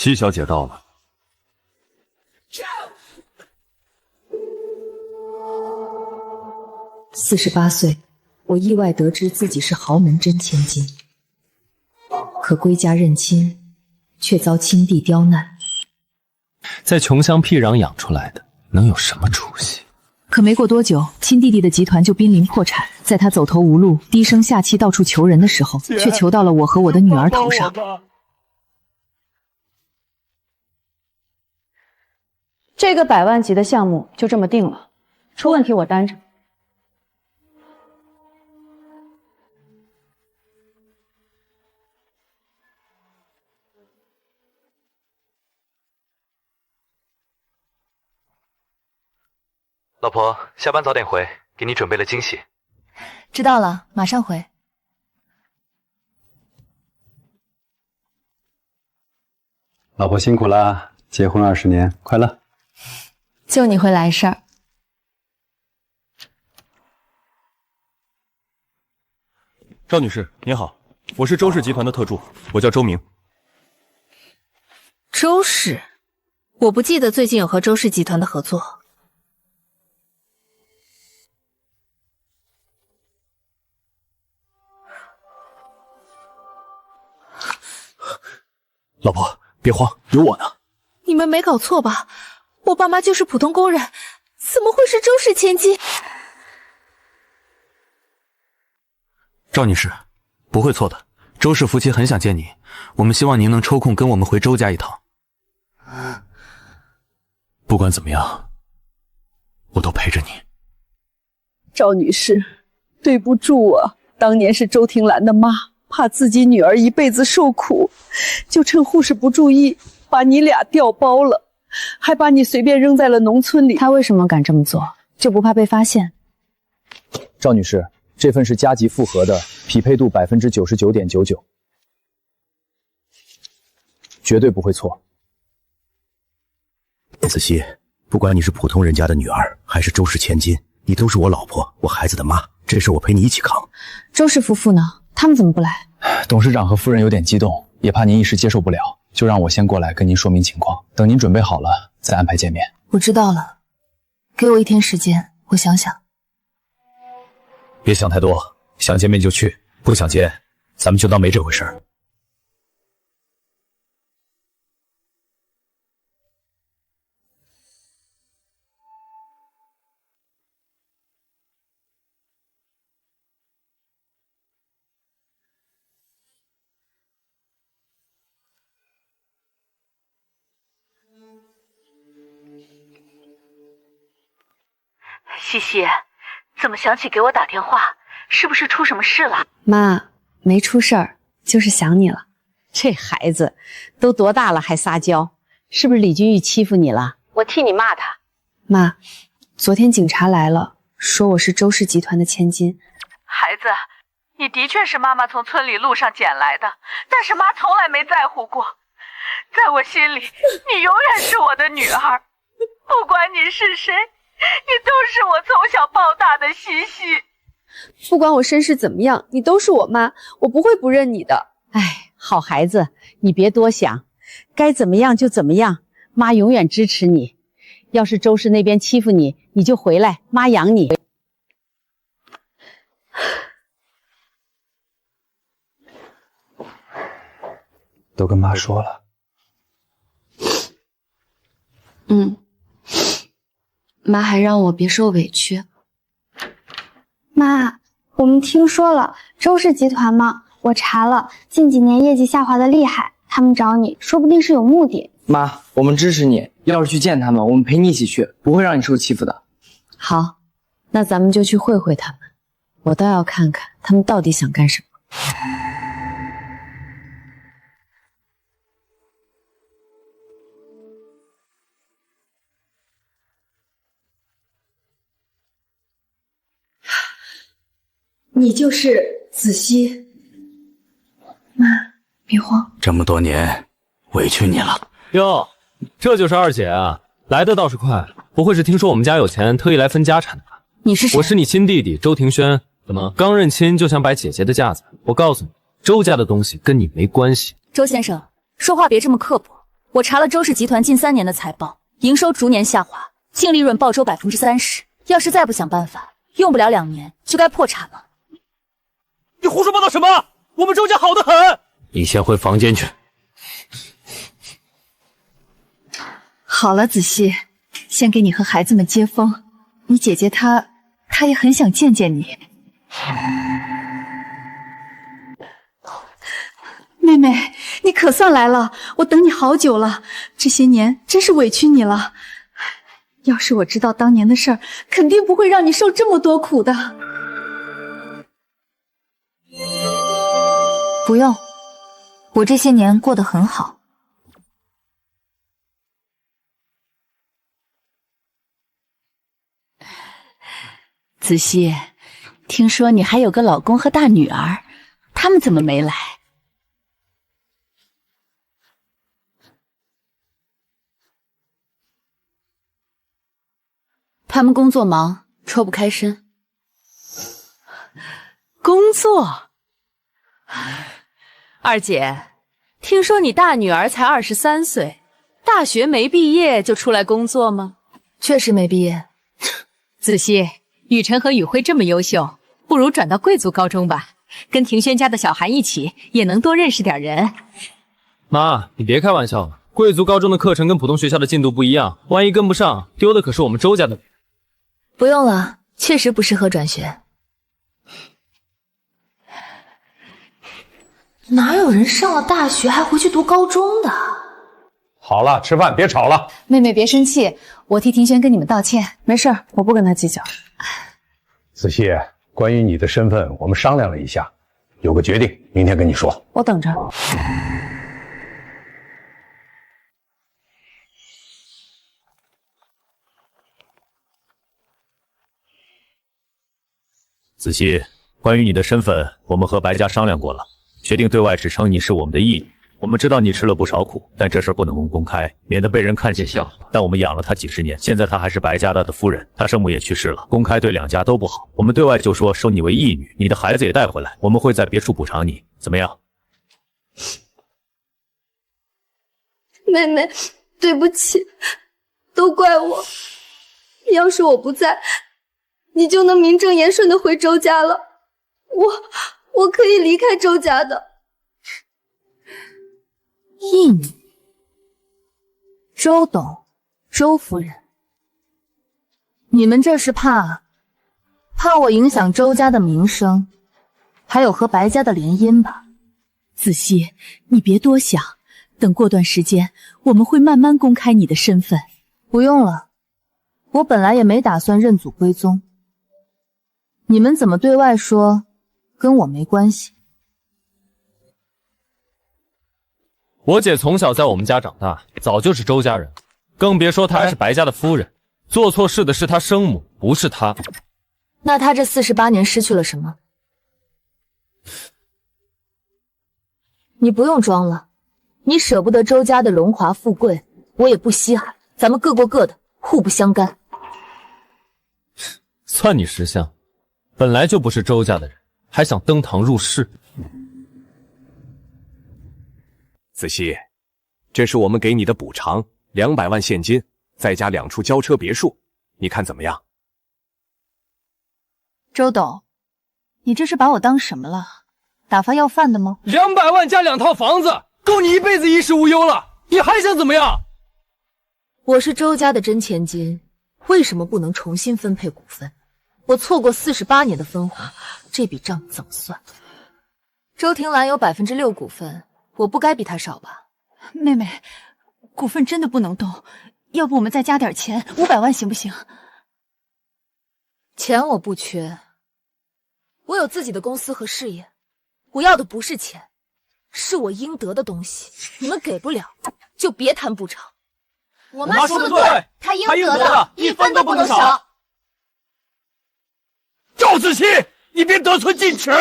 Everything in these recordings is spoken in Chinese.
七小姐到了。48岁，我意外得知自己是豪门真千金，可归家认亲，却遭亲弟刁难。在穷乡僻壤养出来的，能有什么出息？可没过多久，亲弟弟的集团就濒临破产。在他走投无路、低声下气到处求人的时候，却求到了我和我的女儿头上。这个100万级的项目就这么定了，出问题我担着。老婆，下班早点回，给你准备了惊喜。知道了，马上回。老婆辛苦啦，结婚20年，快乐。就你会来事儿。赵女士，您好，我是周氏集团的特助，我叫周明。周氏，我不记得最近有和周氏集团的合作。老婆，别慌，有我呢。你们没搞错吧？我爸妈就是普通工人，怎么会是周氏千金？赵女士，不会错的，周氏夫妻很想见你，我们希望您能抽空跟我们回周家一趟。不管怎么样，我都陪着你。赵女士，对不住啊，当年是周庭兰的妈，怕自己女儿一辈子受苦，就趁护士不注意，把你俩调包了，还把你随便扔在了农村里。他为什么敢这么做？就不怕被发现？赵女士，这份是加急复核的，匹配度99.99%，绝对不会错。子熙，不管你是普通人家的女儿，还是周氏千金，你都是我老婆，我孩子的妈，这事我陪你一起扛。周氏夫妇呢？他们怎么不来？董事长和夫人有点激动，也怕您一时接受不了，就让我先过来跟您说明情况，等您准备好了再安排见面。我知道了，给我1天时间，我想想。别想太多，想见面就去，不想见，咱们就当没这回事儿。西西，怎么想起给我打电话？是不是出什么事了？妈，没出事儿，就是想你了。这孩子都多大了还撒娇，是不是李君玉欺负你了？我替你骂他。妈，昨天警察来了，说我是周氏集团的千金。孩子，你的确是妈妈从村里路上捡来的，但是妈从来没在乎过。在我心里，你永远是我的女儿，不管你是谁，你都是我从小抱大的西西。不管我身世怎么样，你都是我妈，我不会不认你的。哎，好孩子，你别多想，该怎么样就怎么样，妈永远支持你。要是周氏那边欺负你，你就回来，妈养你。都跟妈说了。妈还让我别受委屈。妈，我们听说了周氏集团吗？我查了，近几年业绩下滑的厉害，他们找你说不定是有目的。妈，我们支持你，要是去见他们，我们陪你一起去，不会让你受欺负的。好，那咱们就去会会他们，我倒要看看他们到底想干什么。你就是子熙。妈，别慌。这么多年，委屈你了。哟，这就是二姐啊，来的倒是快。不会是听说我们家有钱，特意来分家产的吧？你是谁？我是你亲弟弟周庭轩。怎么，刚认亲就想摆姐姐的架子？我告诉你，周家的东西跟你没关系。周先生，说话别这么刻薄。我查了周氏集团近3年的财报，营收逐年下滑，净利润暴收30%。要是再不想办法，用不了2年就该破产了。你胡说八道什么？我们周家好得很。你先回房间去。好了，子熙，先给你和孩子们接风。你姐姐她也很想见见你。妹妹，你可算来了，我等你好久了，这些年真是委屈你了。要是我知道当年的事儿，肯定不会让你受这么多苦的。不用，我这些年过得很好。子熙，听说你还有个老公和大女儿，他们怎么没来？他们工作忙，抽不开身。工作？二姐，听说你大女儿才23岁，大学没毕业就出来工作吗？确实没毕业。子熙，雨辰和雨辉这么优秀，不如转到贵族高中吧，跟庭轩家的小韩一起，也能多认识点人。妈，你别开玩笑了，贵族高中的课程跟普通学校的进度不一样，万一跟不上，丢的可是我们周家的。不用了，确实不适合转学。哪有人上了大学还回去读高中的？好了，吃饭别吵了。妹妹别生气，我替庭轩跟你们道歉。没事，我不跟他计较。子熙，关于你的身份，我们商量了一下，有个决定，明天跟你说。我等着。子熙，关于你的身份，我们和白家商量过了，决定对外只称你是我们的义女。我们知道你吃了不少苦，但这事不能公开，免得被人看见笑话。但我们养了她几十年，现在她还是白家的夫人，她生母也去世了，公开对2家都不好。我们对外就说收你为义女，你的孩子也带回来，我们会在别处补偿你，怎么样？妹妹，对不起，都怪我。要是我不在，你就能名正言顺的回周家了。我可以离开周家的。义女，周董，周夫人，你们这是怕我影响周家的名声，还有和白家的联姻吧？子熙，你别多想，等过段时间，我们会慢慢公开你的身份。不用了，我本来也没打算认祖归宗。你们怎么对外说，跟我没关系。我姐从小在我们家长大，早就是周家人，更别说她还是白家的夫人。做错事的是她生母，不是她。那她这48年失去了什么？你不用装了，你舍不得周家的荣华富贵，我也不稀罕。咱们各过各的，互不相干。算你识相，本来就不是周家的人，还想登堂入室。子熙，这是我们给你的补偿，200万现金，再加2处轿车别墅，你看怎么样？周董，你这是把我当什么了？打发要饭的吗？200万加2套房子，够你一辈子衣食无忧了，你还想怎么样？我是周家的真千金，为什么不能重新分配股份？我错过48年的分红，这笔账怎么算？周庭兰有6%股份，我不该比他少吧？妹妹，股份真的不能动，要不我们再加点钱，500万行不行？钱我不缺，我有自己的公司和事业，我要的不是钱，是我应得的东西。你们给不了，就别谈补偿。我妈说的对，她应得的1分都不能少。赵子期，你别得寸进尺！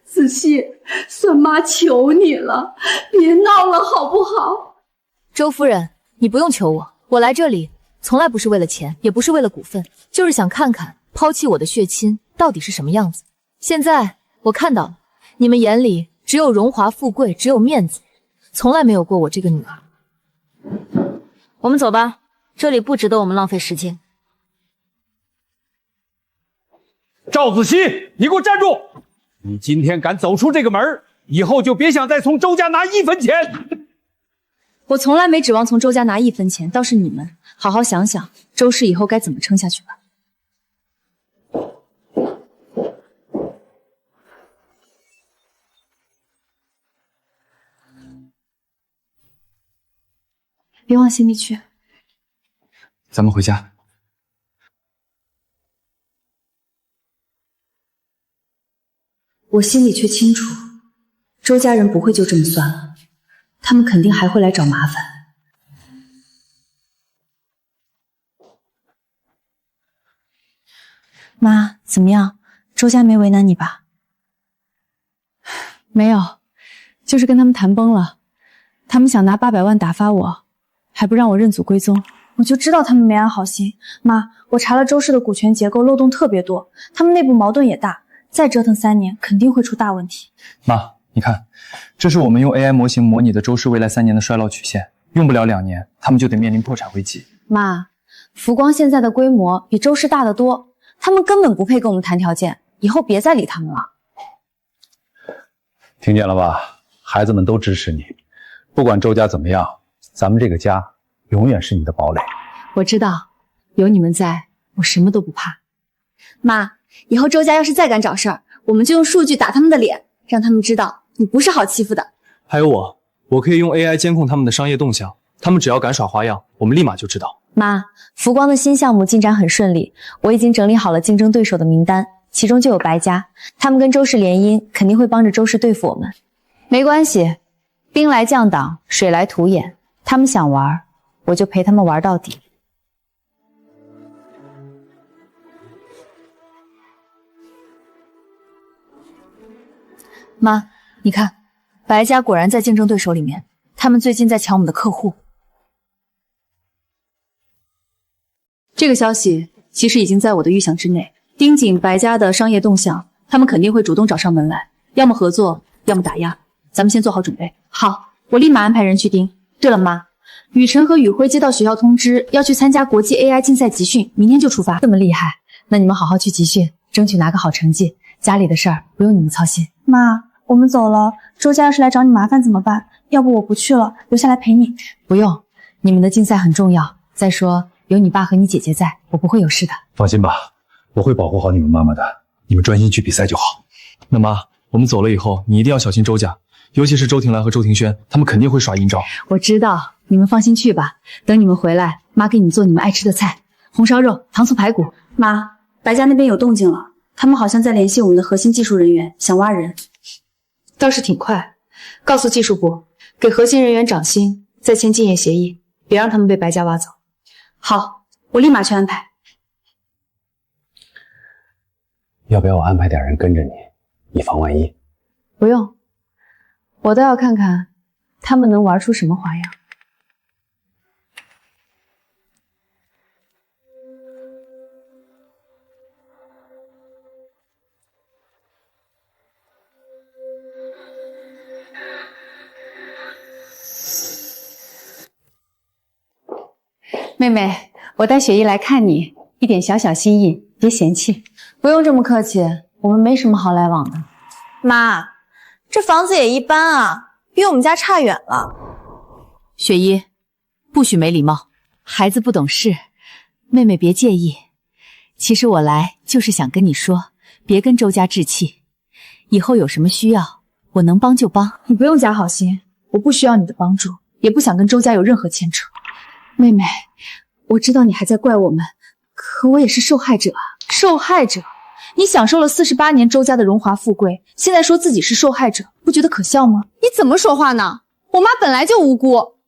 子熙，算妈求你了，别闹了好不好？周夫人，你不用求我，我来这里从来不是为了钱，也不是为了股份，就是想看看抛弃我的血亲到底是什么样子。现在我看到了，你们眼里只有荣华富贵，只有面子，从来没有过我这个女儿。我们走吧，这里不值得我们浪费时间。赵子熙，你给我站住！你今天敢走出这个门，以后就别想再从周家拿1分钱。我从来没指望从周家拿1分钱，倒是你们好好想想，周氏以后该怎么撑下去吧。别往心里去。咱们回家。我心里却清楚，周家人不会就这么算了，他们肯定还会来找麻烦。妈，怎么样？周家没为难你吧？没有，就是跟他们谈崩了，他们想拿800万打发我，还不让我认祖归宗。我就知道他们没安好心。妈，我查了周氏的股权结构，漏洞特别多，他们内部矛盾也大，再折腾3年肯定会出大问题。妈，你看，这是我们用 AI 模型模拟的周氏未来3年的衰落曲线，用不了2年，他们就得面临破产危机。妈，福光现在的规模比周氏大得多，他们根本不配跟我们谈条件，以后别再理他们了。听见了吧？孩子们都支持你，不管周家怎么样，咱们这个家永远是你的堡垒。我知道，有你们在，我什么都不怕。妈，以后周家要是再敢找事儿，我们就用数据打他们的脸，让他们知道你不是好欺负的。还有我可以用 AI 监控他们的商业动向，他们只要敢耍花样，我们立马就知道。妈，福光的新项目进展很顺利，我已经整理好了竞争对手的名单，其中就有白家，他们跟周氏联姻，肯定会帮着周氏对付我们。没关系，兵来将挡，水来土掩，他们想玩，我就陪他们玩到底。妈，你看，白家果然在竞争对手里面，他们最近在抢我们的客户。这个消息其实已经在我的预想之内，盯紧白家的商业动向，他们肯定会主动找上门来，要么合作，要么打压。咱们先做好准备。好，我立马安排人去盯。对了，妈，雨辰和宇辉接到学校通知，要去参加国际 AI 竞赛集训，明天就出发。这么厉害，那你们好好去集训，争取拿个好成绩。家里的事儿不用你们操心。妈，我们走了，周家要是来找你麻烦怎么办？要不我不去了，留下来陪你。不用，你们的竞赛很重要。再说有你爸和你姐姐在，我不会有事的。放心吧，我会保护好你们妈妈的，你们专心去比赛就好。那妈，我们走了以后，你一定要小心周家，尤其是周庭兰和周庭轩，他们肯定会耍阴招。我知道，你们放心去吧。等你们回来，妈给你们做你们爱吃的菜，红烧肉、糖醋排骨。妈，白家那边有动静了，他们好像在联系我们的核心技术人员，想挖人。倒是挺快，告诉技术部，给核心人员涨薪，再签竞业协议，别让他们被白家挖走。好，我立马去安排。要不要我安排点人跟着你，以防万一？不用，我倒要看看他们能玩出什么花样。妹妹，我带雪姨来看你，一点小小心意，别嫌弃。不用这么客气，我们没什么好来往的。妈，这房子也一般啊，比我们家差远了。雪姨，不许没礼貌，孩子不懂事，妹妹别介意。其实我来就是想跟你说，别跟周家置气，以后有什么需要，我能帮就帮。你不用假好心，我不需要你的帮助，也不想跟周家有任何牵扯。妹妹，我知道你还在怪我们，可我也是受害者啊！受害者？你享受了48年周家的荣华富贵，现在说自己是受害者，不觉得可笑吗？你怎么说话呢？我妈本来就无辜。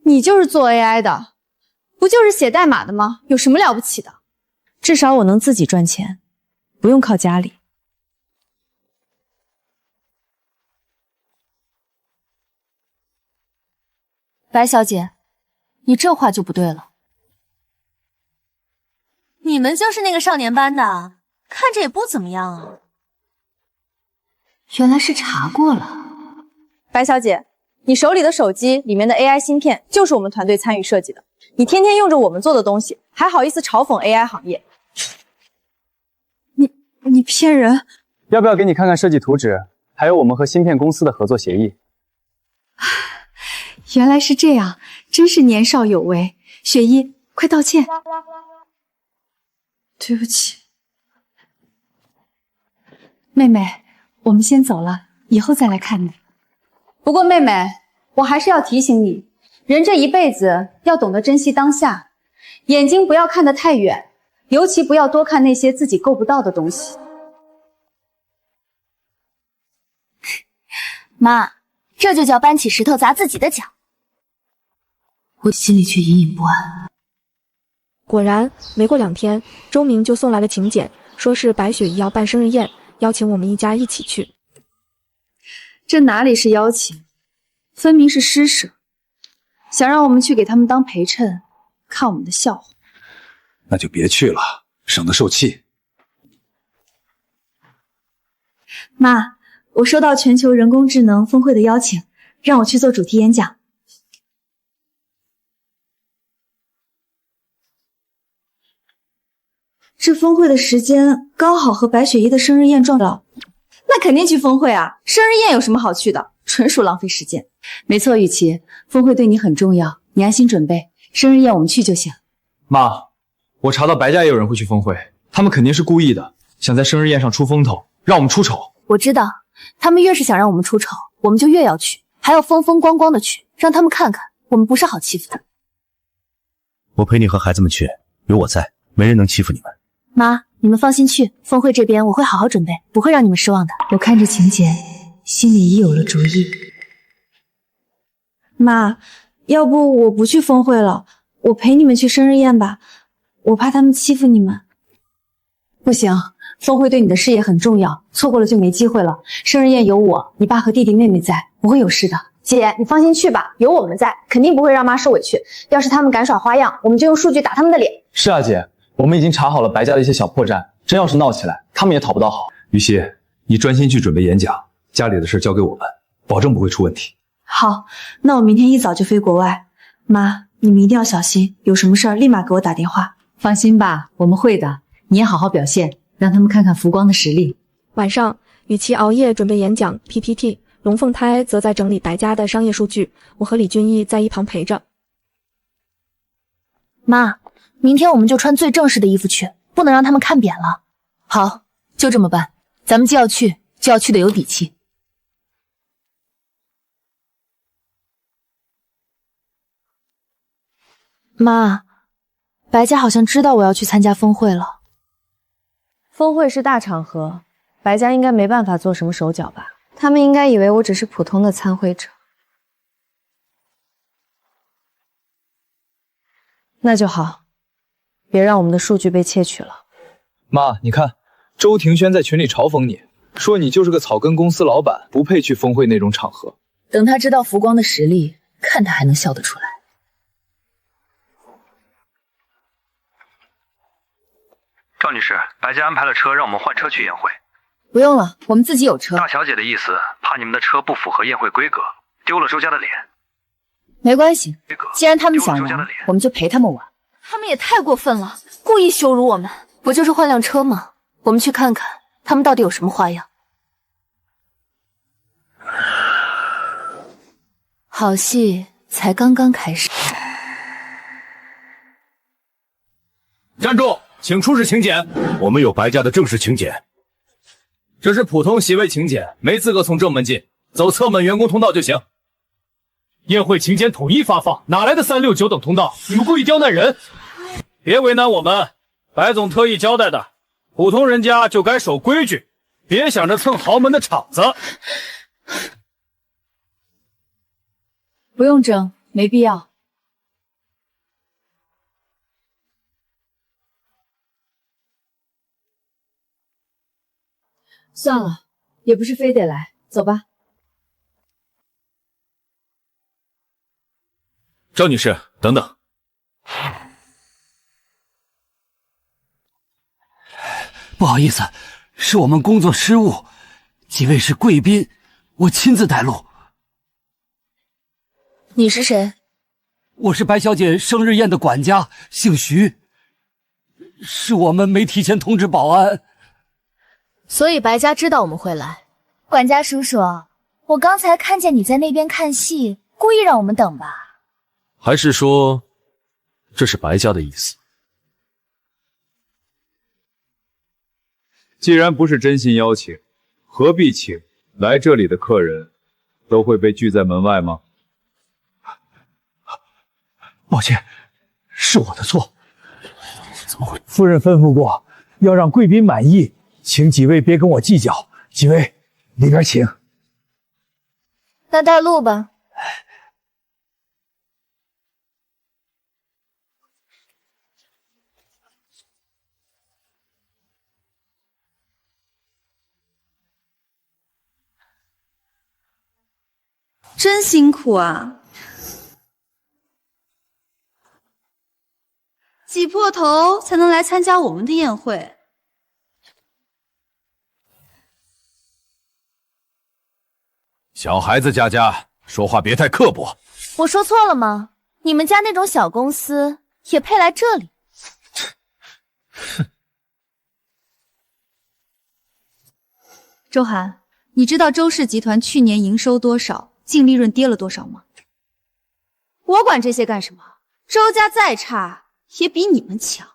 你就是做 AI 的，不就是写代码的吗？有什么了不起的？至少我能自己赚钱，不用靠家里。白小姐，你这话就不对了。你们就是那个少年班的，看着也不怎么样啊。原来是查过了。白小姐，你手里的手机里面的 AI 芯片就是我们团队参与设计的，你天天用着我们做的东西，还好意思嘲讽 AI 行业？你骗人！要不要给你看看设计图纸，还有我们和芯片公司的合作协议？原来是这样，真是年少有为。雪衣，快道歉。对不起，妹妹，我们先走了，以后再来看你。不过妹妹，我还是要提醒你，人这一辈子要懂得珍惜当下，眼睛不要看得太远，尤其不要多看那些自己够不到的东西。妈，这就叫搬起石头砸自己的脚。我心里却隐隐不安。果然，没过2天，周明就送来了请柬，说是白雪姨要办生日宴，邀请我们一家一起去。这哪里是邀请，分明是施舍，想让我们去给他们当陪衬，看我们的笑话。那就别去了，省得受气。妈，我收到全球人工智能峰会的邀请，让我去做主题演讲。这峰会的时间刚好和白雪依的生日宴撞到，那肯定去峰会啊！生日宴有什么好去的？纯属浪费时间。没错，雨琦，峰会对你很重要，你安心准备，生日宴我们去就行。妈，我查到白家也有人会去峰会，他们肯定是故意的，想在生日宴上出风头，让我们出丑。我知道，他们越是想让我们出丑，我们就越要去，还要风风光光的去，让他们看看我们不是好欺负的。我陪你和孩子们去，有我在，没人能欺负你们。妈，你们放心去，峰会这边我会好好准备，不会让你们失望的。我看着请柬，心里已有了主意。妈，要不我不去峰会了，我陪你们去生日宴吧，我怕他们欺负你们。不行，峰会对你的事业很重要，错过了就没机会了。生日宴有我、你爸和弟弟妹妹在，不会有事的。姐，你放心去吧，有我们在，肯定不会让妈受委屈。要是他们敢耍花样，我们就用数据打他们的脸。是啊，姐，我们已经查好了白家的一些小破绽，真要是闹起来，他们也讨不到好。于西，你专心去准备演讲，家里的事交给我们，保证不会出问题。好，那我明天一早就飞国外。妈，你们一定要小心，有什么事儿立马给我打电话。放心吧，我们会的。你也好好表现，让他们看看浮光的实力。晚上，与其熬夜准备演讲 PPT， 龙凤胎则在整理白家的商业数据，我和李俊毅在一旁陪着。妈，明天我们就穿最正式的衣服去，不能让他们看扁了。好，就这么办。咱们既要去，就要去的有底气。妈，白家好像知道我要去参加峰会了。峰会是大场合，白家应该没办法做什么手脚吧？他们应该以为我只是普通的参会者。那就好，别让我们的数据被窃取了。妈，你看，周庭轩在群里嘲讽你，说你就是个草根公司老板，不配去峰会那种场合。等他知道浮光的实力，看他还能笑得出来。赵女士，白家安排了车，让我们换车去宴会。不用了，我们自己有车。大小姐的意思，怕你们的车不符合宴会规格，丢了周家的脸。没关系，既然他们想玩，我们就陪他们玩。他们也太过分了，故意羞辱我们。不就是换辆车吗？我们去看看他们到底有什么花样。好戏才刚刚开始。站住！请出示请柬。我们有白家的正式请柬。这是普通席位请柬，没资格从正门进，走侧门员工通道就行。宴会请柬统一发放，哪来的3、6、9等通道？你们故意刁难人！别为难我们，白总特意交代的，普通人家就该守规矩，别想着蹭豪门的场子。不用争，没必要。算了，也不是非得来，走吧。赵女士，等等。不好意思，是我们工作失误，几位是贵宾，我亲自带路。你是谁？我是白小姐生日宴的管家，姓徐。是我们没提前通知保安。所以白家知道我们会来。管家叔叔，我刚才看见你在那边看戏，故意让我们等吧？还是说，这是白家的意思？既然不是真心邀请，何必请？来这里的客人都会被拒在门外吗？抱歉，是我的错。怎么会？夫人吩咐过，要让贵宾满意，请几位别跟我计较。几位里边请。那带路吧。真辛苦啊！挤破头才能来参加我们的宴会。小孩子家家，说话别太刻薄。我说错了吗？你们家那种小公司也配来这里？周涵，你知道周氏集团去年营收多少？净利润跌了多少吗？我管这些干什么？周家再差也比你们强。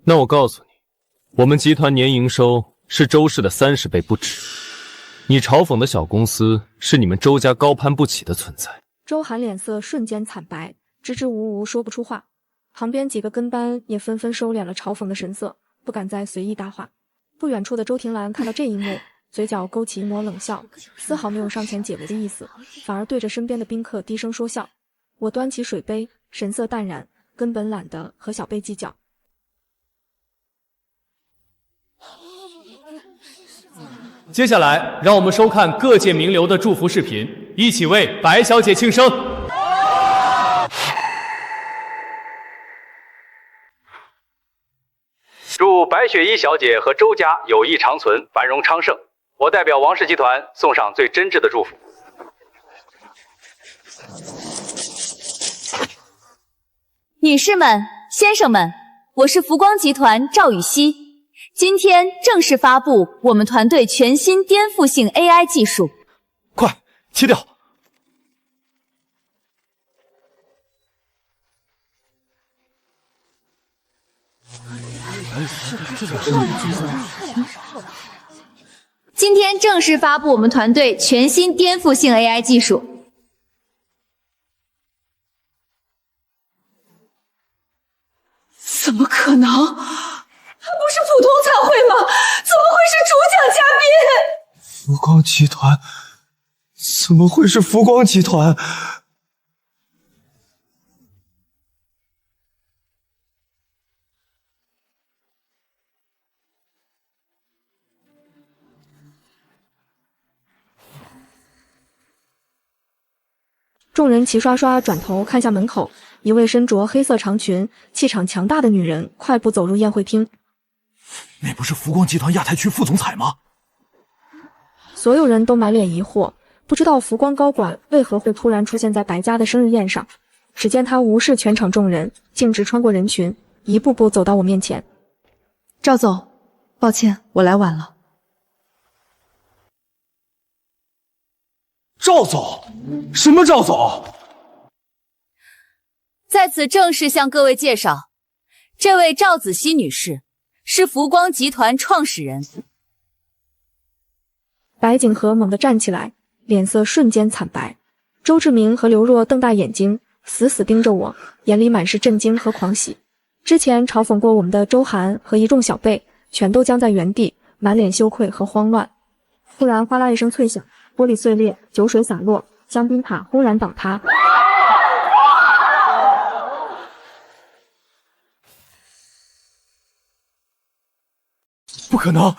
那我告诉你，我们集团年营收是周氏的30倍不止。你嘲讽的小公司是你们周家高攀不起的存在。周涵脸色瞬间惨白，支支吾吾说不出话。旁边几个跟班也纷纷收敛了嘲讽的神色，不敢再随意搭话。不远处的周庭兰看到这一幕，嘴角勾起一抹冷笑，丝毫没有上前解围的意思，反而对着身边的宾客低声说笑。我端起水杯，神色淡然，根本懒得和小辈计较。接下来，让我们收看各界名流的祝福视频，一起为白小姐庆生。祝白雪依小姐和周家友谊长存，繁荣昌盛。我代表王氏集团送上最真挚的祝福。女士们、先生们，我是福光集团赵雨熙，今天正式发布我们团队全新颠覆性 AI 技术。快切掉！今天正式发布我们团队全新颠覆性 AI 技术。怎么可能？还不是普通餐会吗？怎么会是主讲嘉宾？福光集团？怎么会是福光集团？众人齐刷刷转头看向门口，一位身着黑色长裙、气场强大的女人快步走入宴会厅。那不是福光集团亚太区副总裁吗？所有人都满脸疑惑，不知道福光高管为何会突然出现在白家的生日宴上。只见他无视全场众人，径直穿过人群，一步步走到我面前。赵总，抱歉，我来晚了。赵总？什么赵总？在此正式向各位介绍，这位赵子熙女士是福光集团创始人。白景和猛地站起来，脸色瞬间惨白。周志明和刘若瞪大眼睛，死死盯着我，眼里满是震惊和狂喜。之前嘲讽过我们的周涵和一众小辈，全都僵在原地，满脸羞愧和慌乱。忽然哗啦一声脆响，玻璃碎裂，酒水洒落，香槟塔轰然倒塌。不可能，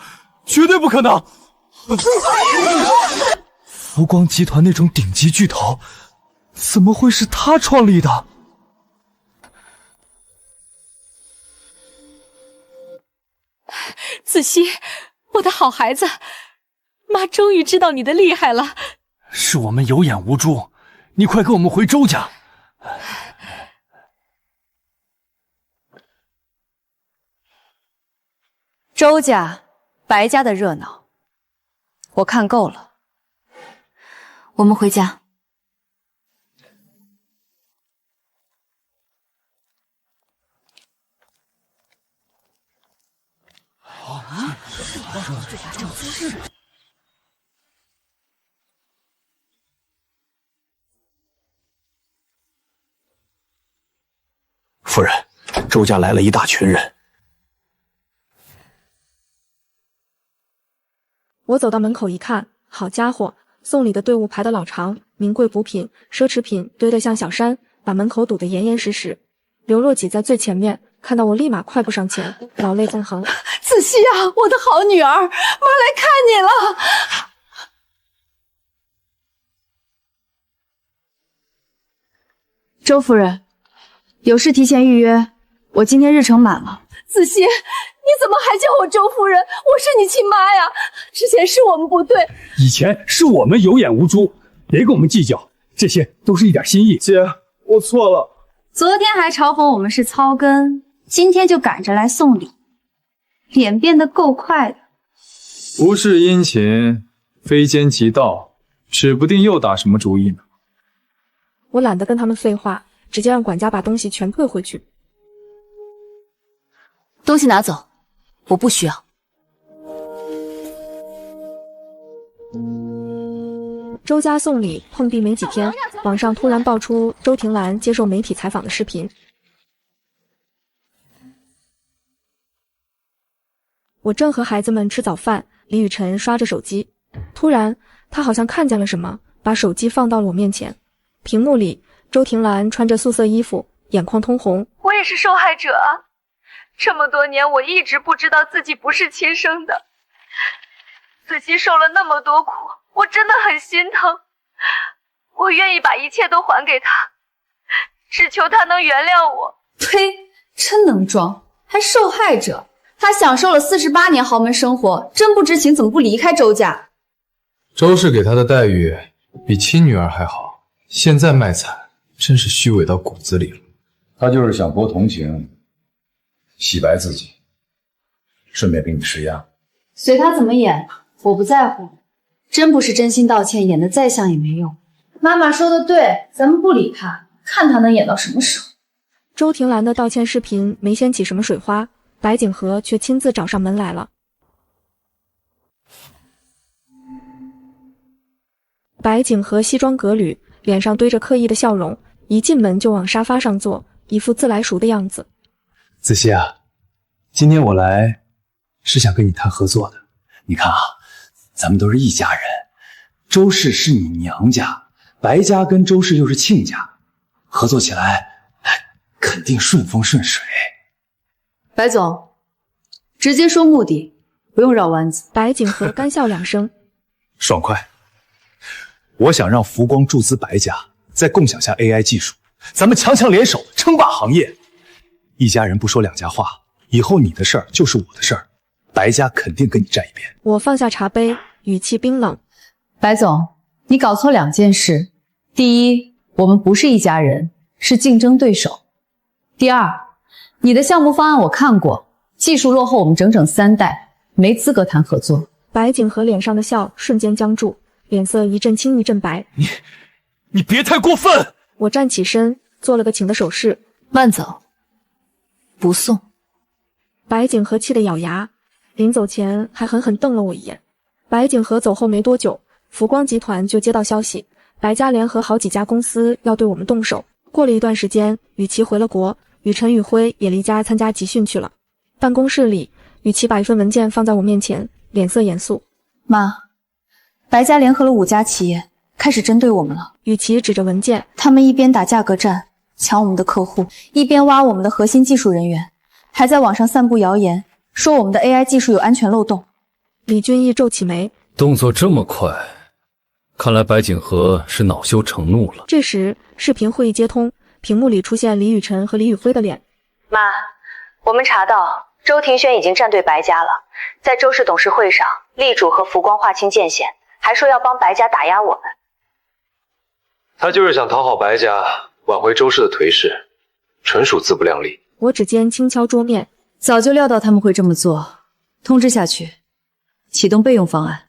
绝对不可能！福光集团那种顶级巨头，怎么会是他创立的？子熙，我的好孩子，妈终于知道你的厉害了。是我们有眼无珠，你快跟我们回周家。周家、白家的热闹，我看够了。我们回家。夫人，周家来了一大群人。我走到门口一看，好家伙，送礼的队伍排得老长，名贵补品、奢侈品堆得像小山，把门口堵得严严实实。刘若挤在最前面，看到我立马快步上前，老泪纵横。子熙啊，我的好女儿，妈来看你了。周夫人，有事提前预约，我今天日程满了。子熙，你怎么还叫我周夫人？我是你亲妈呀！之前是我们不对，以前是我们有眼无珠，别跟我们计较，这些都是一点心意。姐，我错了。昨天还嘲讽我们是草根，今天就赶着来送礼，脸变得够快的。不是殷勤，非奸即盗，指不定又打什么主意呢。我懒得跟他们废话，直接让管家把东西全退回去。东西拿走，我不需要。周家送礼碰壁没几天，网上突然爆出周庭兰接受媒体采访的视频。我正和孩子们吃早饭，李雨辰刷着手机，突然他好像看见了什么，把手机放到了我面前。屏幕里，周庭兰穿着素色衣服，眼眶通红。我也是受害者啊！这么多年，我一直不知道自己不是亲生的。子熙受了那么多苦，我真的很心疼。我愿意把一切都还给他，只求他能原谅我。呸！真能装，还受害者。他享受了48年豪门生活，真不知情怎么不离开周家？周氏给他的待遇比亲女儿还好，现在卖惨，真是虚伪到骨子里了。他就是想博同情，洗白自己，顺便给你施压。随他怎么演，我不在乎。真不是真心道歉，演得再像也没用。妈妈说的对，咱们不理他，看他能演到什么时候。周庭兰的道歉视频没掀起什么水花，白景和却亲自找上门来了。白景和西装革履，脸上堆着刻意的笑容，一进门就往沙发上坐，一副自来熟的样子。子熙啊，今天我来是想跟你谈合作的。你看啊，咱们都是一家人，周氏是你娘家，白家跟周氏又是亲家，合作起来肯定顺风顺水。白总，直接说目的，不用绕弯子。白景和干笑两声，爽快。我想让福光注资白家，再共享下 AI 技术，咱们强强联手，称霸行业。一家人不说两家话，以后你的事儿就是我的事儿，白家肯定跟你站一边。我放下茶杯，语气冰冷。白总，你搞错2件事。第一，我们不是一家人，是竞争对手。第二，你的项目方案我看过，技术落后我们整整3代，没资格谈合作。白景和脸上的笑瞬间僵住，脸色一阵青一阵白。你别太过分！我站起身，做了个请的手势。慢走，不送。白景和气得咬牙，临走前还狠狠瞪了我一眼。白景和走后没多久，福光集团就接到消息，白家联合好几家公司要对我们动手。过了一段时间，雨琦回了国，雨辰、雨辉也离家参加集训去了。办公室里，雨琦把一份文件放在我面前，脸色严肃。妈，白家联合了5家企业，开始针对我们了。雨琦指着文件，他们一边打价格战，抢我们的客户，一边挖我们的核心技术人员，还在网上散布谣言，说我们的 AI 技术有安全漏洞。李俊毅皱起眉，动作这么快，看来白景和是恼羞成怒了。这时，视频会议接通，屏幕里出现李雨辰和李宇辉的脸。妈，我们查到周庭轩已经站队白家了，在周氏董事会上力主和浮光划清界限，还说要帮白家打压我们。他就是想讨好白家，挽回周氏的颓势，纯属自不量力。我指尖轻敲桌面，早就料到他们会这么做，通知下去，启动备用方案。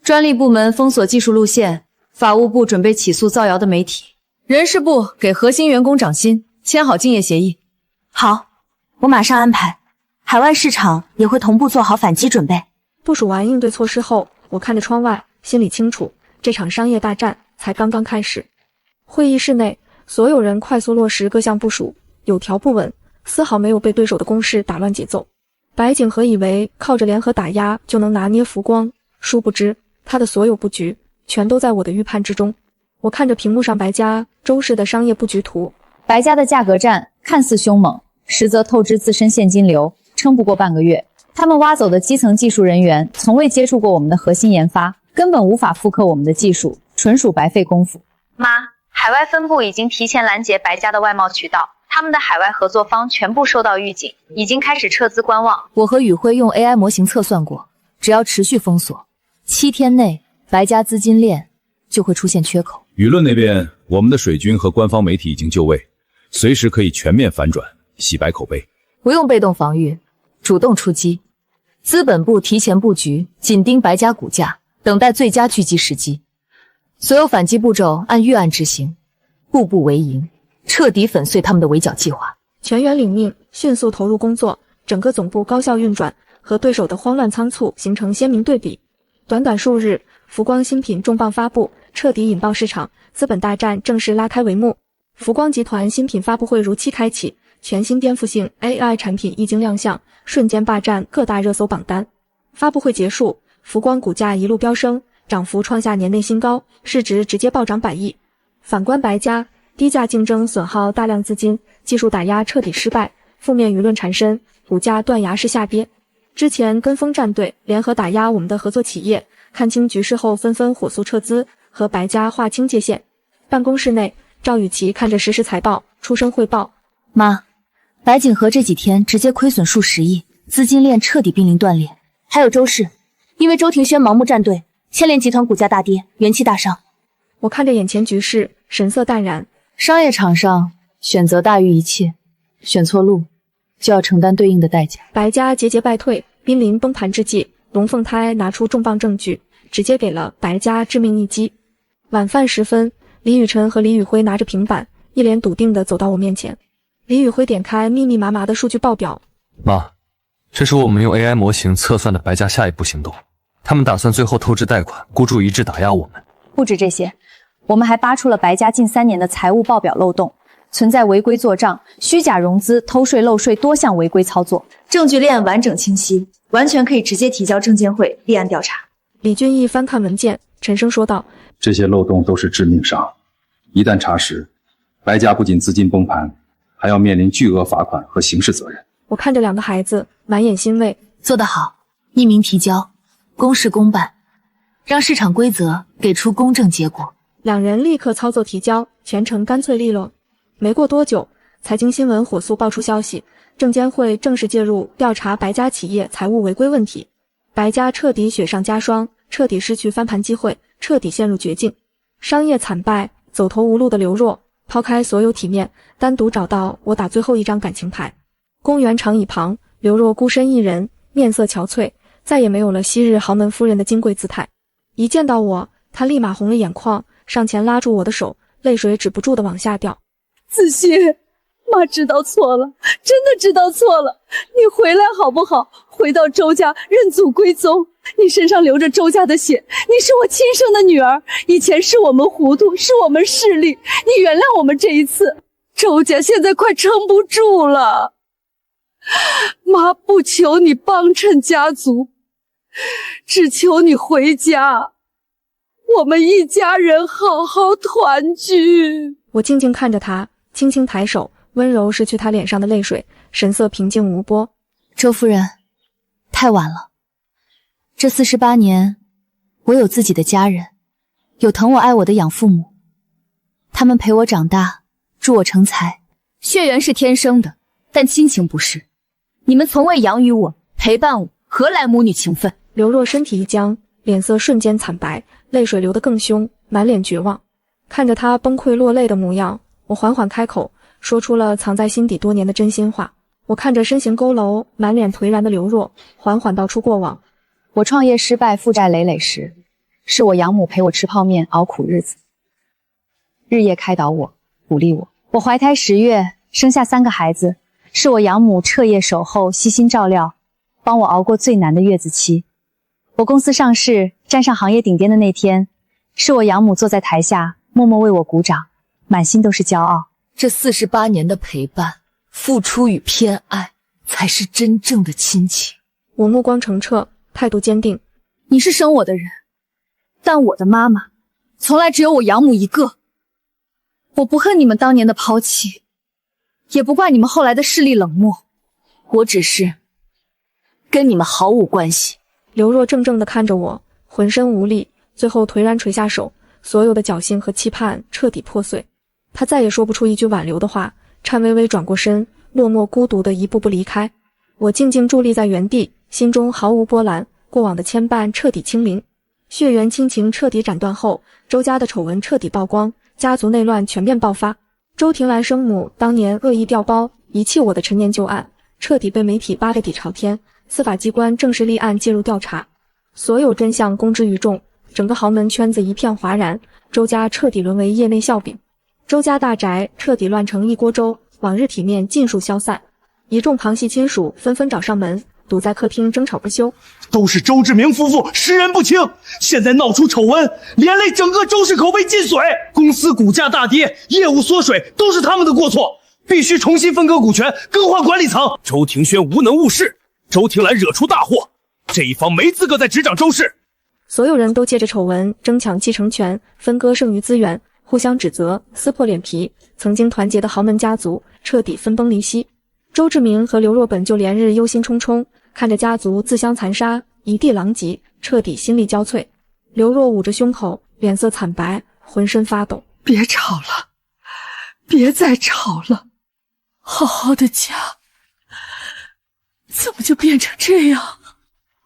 专利部门封锁技术路线，法务部准备起诉造谣的媒体，人事部给核心员工涨薪，签好竞业协议。好，我马上安排。海外市场也会同步做好反击准备。部署完应对措施后，我看着窗外，心里清楚，这场商业大战才刚刚开始。会议室内，所有人快速落实各项部署，有条不紊，丝毫没有被对手的攻势打乱节奏。白景和以为靠着联合打压就能拿捏浮光，殊不知他的所有布局全都在我的预判之中。我看着屏幕上白家、周氏的商业布局图，白家的价格战看似凶猛，实则透支自身现金流，撑不过半个月。他们挖走的基层技术人员从未接触过我们的核心研发，根本无法复刻我们的技术，纯属白费功夫。妈，海外分部已经提前拦截白家的外贸渠道，他们的海外合作方全部受到预警，已经开始撤资观望。我和宇辉用 AI 模型测算过，只要持续封锁，7天内白家资金链就会出现缺口。舆论那边，我们的水军和官方媒体已经就位，随时可以全面反转，洗白口碑。不用被动防御，主动出击。资本部提前布局，紧盯白家股价，等待最佳狙击时机。所有反击步骤按预案执行，步步为营，彻底粉碎他们的围剿计划。全员领命，迅速投入工作，整个总部高效运转，和对手的慌乱仓促形成鲜明对比。短短数日，浮光新品重磅发布，彻底引爆市场，资本大战正式拉开帷幕。浮光集团新品发布会如期开启，全新颠覆性 AI 产品一经亮相，瞬间霸占各大热搜榜单。发布会结束，浮光股价一路飙升，涨幅创下年内新高，市值直接暴涨100亿。反观白家，低价竞争损耗大量资金，技术打压彻底失败，负面舆论缠身，股价断崖式下跌。之前跟风站队，联合打压我们的合作企业，看清局势后纷纷火速撤资，和白家划清界限。办公室内，赵雨琪看着实时财报，出声汇报：妈，白景和这几天直接亏损数十亿，资金链彻底濒临断裂。还有周氏，因为周庭轩盲目站队，牵连集团股价大跌，元气大伤。我看着眼前局势，神色淡然。商业场上，选择大于一切，选错路就要承担对应的代价。白家节节败退，濒临崩盘之际，龙凤胎拿出重磅证据，直接给了白家致命一击。晚饭时分，李雨辰和李宇辉拿着平板，一脸笃定地走到我面前。李宇辉点开密密麻麻的数据报表。妈，这是我们用 AI 模型测算的白家下一步行动，他们打算最后透支贷款，孤注一掷打压我们。不止这些，我们还扒出了白家近3年的财务报表漏洞，存在违规做账、虚假融资、偷税漏税多项违规操作，证据链完整清晰，完全可以直接提交证监会立案调查。李俊义翻看文件，沉声说道：这些漏洞都是致命伤，一旦查实，白家不仅资金崩盘，还要面临巨额罚款和刑事责任。我看着2个孩子，满眼欣慰。做得好，匿名提交，公事公办，让市场规则给出公正结果。2人立刻操作提交，全程干脆利落。没过多久，财经新闻火速爆出消息，证监会正式介入调查白家企业财务违规问题。白家彻底雪上加霜，彻底失去翻盘机会，彻底陷入绝境，商业惨败，走投无路的刘若。抛开所有体面，单独找到我打最后一张感情牌。公园长椅旁，刘若孤身一人，面色憔悴，再也没有了昔日豪门夫人的金贵姿态。一见到我，她立马红了眼眶，上前拉住我的手，泪水止不住的往下掉。子熙，妈知道错了，真的知道错了，你回来好不好？回到周家认祖归宗，你身上流着周家的血，你是我亲生的女儿，以前是我们糊涂，是我们势利，你原谅我们这一次。周家现在快撑不住了，妈不求你帮衬家族，只求你回家，我们一家人好好团聚。我静静看着他，轻轻抬手，温柔拭去他脸上的泪水，神色平静无波。周夫人，太晚了。这48年，我有自己的家人，有疼我爱我的养父母，他们陪我长大，助我成才。血缘是天生的，但亲情不是。你们从未养育我，陪伴我，何来母女情分？刘若身体一僵，脸色瞬间惨白，泪水流得更凶，满脸绝望。看着他崩溃落泪的模样，我缓缓开口，说出了藏在心底多年的真心话。我看着身形佝偻、满脸颓然的刘若，缓缓道出过往。我创业失败、负债累累时，是我养母陪我吃泡面熬苦日子，日夜开导我，鼓励我。我怀胎10月，生下3个孩子，是我养母彻夜守候、悉心照料，帮我熬过最难的月子期。我公司上市，站上行业顶尖的那天，是我养母坐在台下，默默为我鼓掌，满心都是骄傲。这48年的陪伴、付出与偏爱，才是真正的亲情。我目光澄澈，态度坚定。你是生我的人，但我的妈妈，从来只有我养母一个。我不恨你们当年的抛弃，也不怪你们后来的势力冷漠，我只是跟你们毫无关系。刘若怔怔地看着我，浑身无力，最后颓然垂下手，所有的侥幸和期盼彻底破碎。他再也说不出一句挽留的话，颤巍巍转过身，落寞孤独地一步步离开。我静静伫立在原地，心中毫无波澜，过往的牵绊彻底清零。血缘亲情彻底斩断后，周家的丑闻彻底曝光，家族内乱全面爆发。周庭兰生母当年恶意调包，遗弃我的陈年旧案，彻底被媒体扒个底朝天。司法机关正式立案介入调查，所有真相公之于众，整个豪门圈子一片哗然，周家彻底沦为业内笑柄。周家大宅彻底乱成一锅粥，往日体面尽数消散。一众旁系亲属纷纷找上门，堵在客厅争吵不休。都是周志明夫妇识人不清，现在闹出丑闻，连累整个周氏口碑进水，公司股价大跌，业务缩水，都是他们的过错，必须重新分割股权，更换管理层。周庭轩无能误事，周庭兰惹出大祸，这一方没资格再执掌周氏。所有人都借着丑闻争抢继承权，分割剩余资源，互相指责，撕破脸皮。曾经团结的豪门家族彻底分崩离析。周志明和刘若本就连日忧心忡忡，看着家族自相残杀，一地狼藉，彻底心力交瘁。刘若捂着胸口，脸色惨白，浑身发抖。别吵了，别再吵了，好好的家，怎么就变成这样？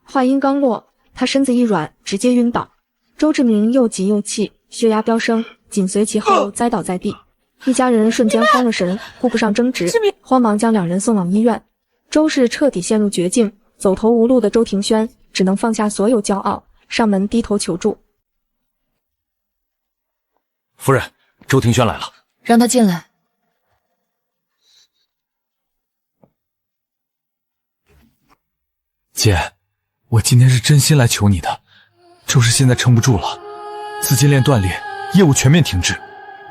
话音刚落，他身子一软，直接晕倒。周志明又急又气，血压飙升，紧随其后栽倒在地。一家人瞬间慌了神，顾不上争执，慌忙将两人送往医院。周氏彻底陷入绝境，走投无路的周庭轩只能放下所有骄傲，上门低头求助。夫人，周庭轩来了，让他进来。姐，我今天是真心来求你的。周氏现在撑不住了，资金链断裂，业务全面停滞，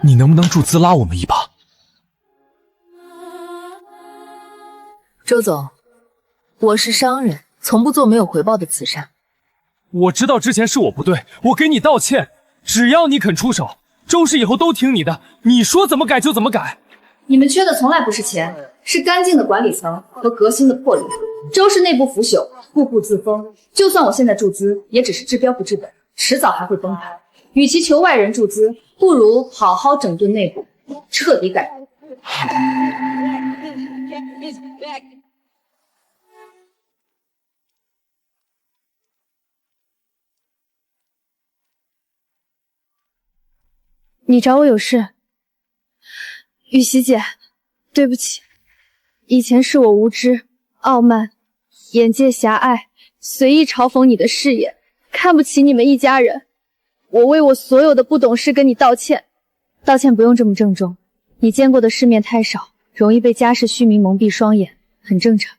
你能不能注资拉我们一把？周总，我是商人，从不做没有回报的慈善。我知道之前是我不对，我给你道歉。只要你肯出手，周氏以后都听你的，你说怎么改就怎么改。你们缺的从来不是钱，是干净的管理层和革新的魄力。周氏内部腐朽，步步自封，就算我现在注资，也只是治标不治本，迟早还会崩盘。与其求外人注资，不如好好整顿内部，彻底改革。你找我有事？雨琦姐，对不起，以前是我无知、傲慢、眼界狭隘，随意嘲讽你的事业，看不起你们一家人。我为我所有的不懂事跟你道歉。道歉不用这么郑重，你见过的世面太少，容易被家世虚名蒙蔽双眼，很正常。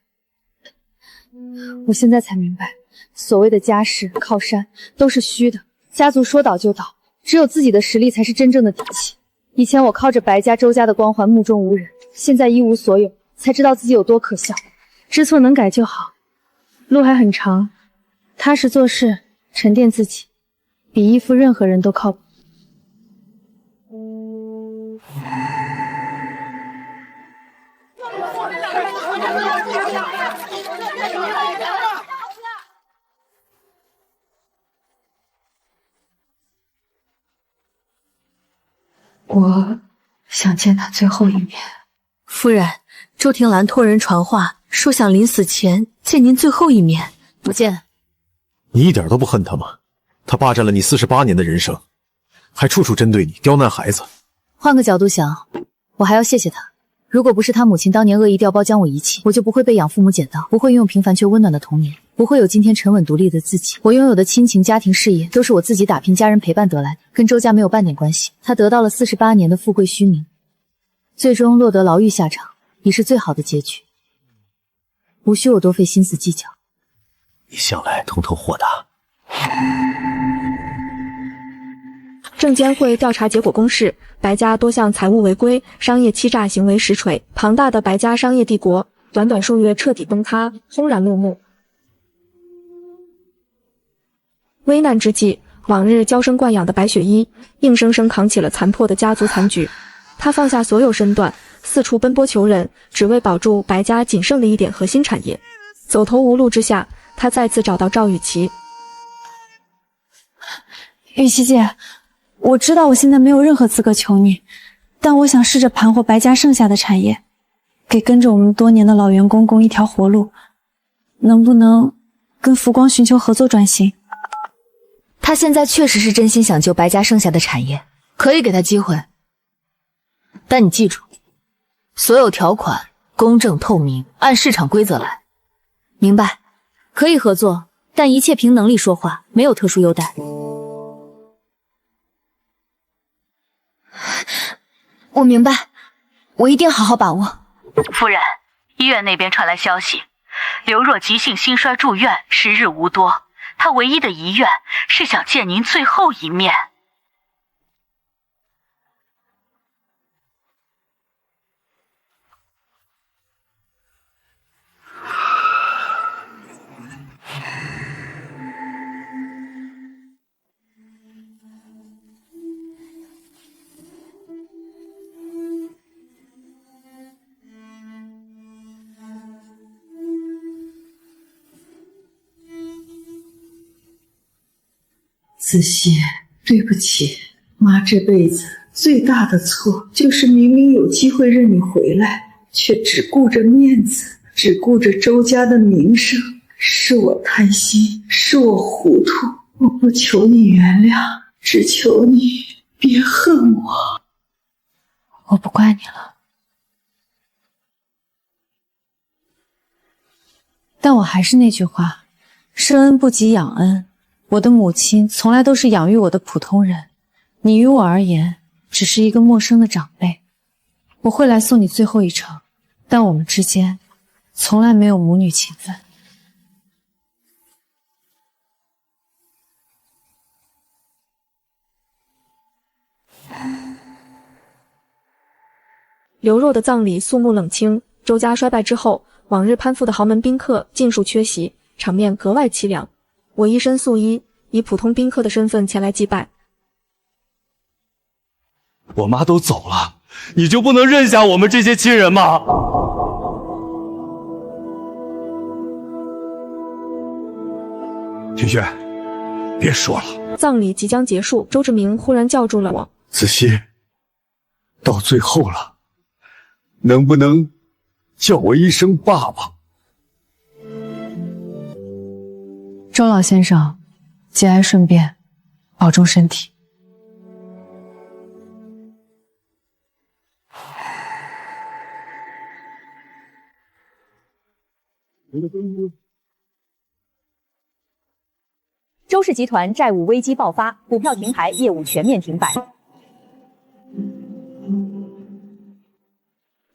我现在才明白，所谓的家世靠山都是虚的，家族说倒就倒，只有自己的实力才是真正的底气。以前我靠着白家周家的光环目中无人，现在一无所有，才知道自己有多可笑。知错能改就好，路还很长，踏实做事，沉淀自己，比依附任何人都靠谱。我想见他最后一面。夫人，周庭兰托人传话，说想临死前见您最后一面。不见。你一点都不恨他吗？他霸占了你48年的人生，还处处针对你，刁难孩子。换个角度想，我还要谢谢他。如果不是他母亲当年恶意调包将我遗弃，我就不会被养父母捡到，不会拥有平凡却温暖的童年，不会有今天沉稳独立的自己。我拥有的亲情、家庭、事业，都是我自己打拼、家人陪伴得来的，跟周家没有半点关系。他得到了48年的富贵虚名，最终落得牢狱下场，已是最好的结局，无需我多费心思计较。你向来通透豁达。证监会调查结果公示，白家多项财务违规、商业欺诈行为实锤，庞大的白家商业帝国短短数月彻底崩塌，轰然落幕。危难之际，往日娇生惯养的白雪依硬生生扛起了残破的家族残局。她放下所有身段，四处奔波求人，只为保住白家仅剩的一点核心产业。走投无路之下，她再次找到赵雨琪。雨琪姐，我知道我现在没有任何资格求你，但我想试着盘活白家剩下的产业，给跟着我们多年的老员工供一条活路。能不能跟福光寻求合作转型？他现在确实是真心想救白家剩下的产业，可以给他机会。但你记住，所有条款公正透明，按市场规则来。明白？可以合作，但一切凭能力说话，没有特殊优待。我明白，我一定好好把握。夫人，医院那边传来消息，刘若急性心衰住院，时日无多。她唯一的遗愿是想见您最后一面。子熙，对不起，妈这辈子最大的错就是明明有机会认你回来，却只顾着面子，只顾着周家的名声。是我贪心，是我糊涂，我不求你原谅，只求你别恨我。我不怪你了，但我还是那句话，生恩不及养恩。我的母亲从来都是养育我的普通人，你于我而言只是一个陌生的长辈。我会来送你最后一程，但我们之间从来没有母女情分。刘若的葬礼肃穆冷清，周家衰败之后，往日攀附的豪门宾客尽数缺席，场面格外凄凉。我一身素衣，以普通宾客的身份前来祭拜。我妈都走了，你就不能认下我们这些亲人吗？庭轩，别说了。葬礼即将结束，周志明忽然叫住了我。子熙，到最后了，能不能叫我一声爸爸？周老先生，节哀顺变，保重身体。周氏集团债务危机爆发，股票停牌，业务全面停摆。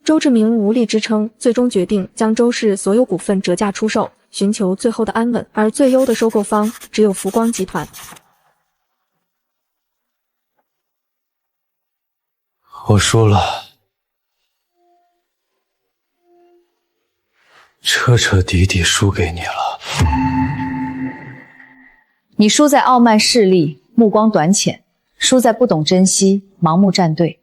周志明无力支撑，最终决定将周氏所有股份折价出售，寻求最后的安稳。而最优的收购方只有福光集团。我输了，彻彻底底输给你了。你输在傲慢势利，目光短浅；输在不懂珍惜，盲目站队。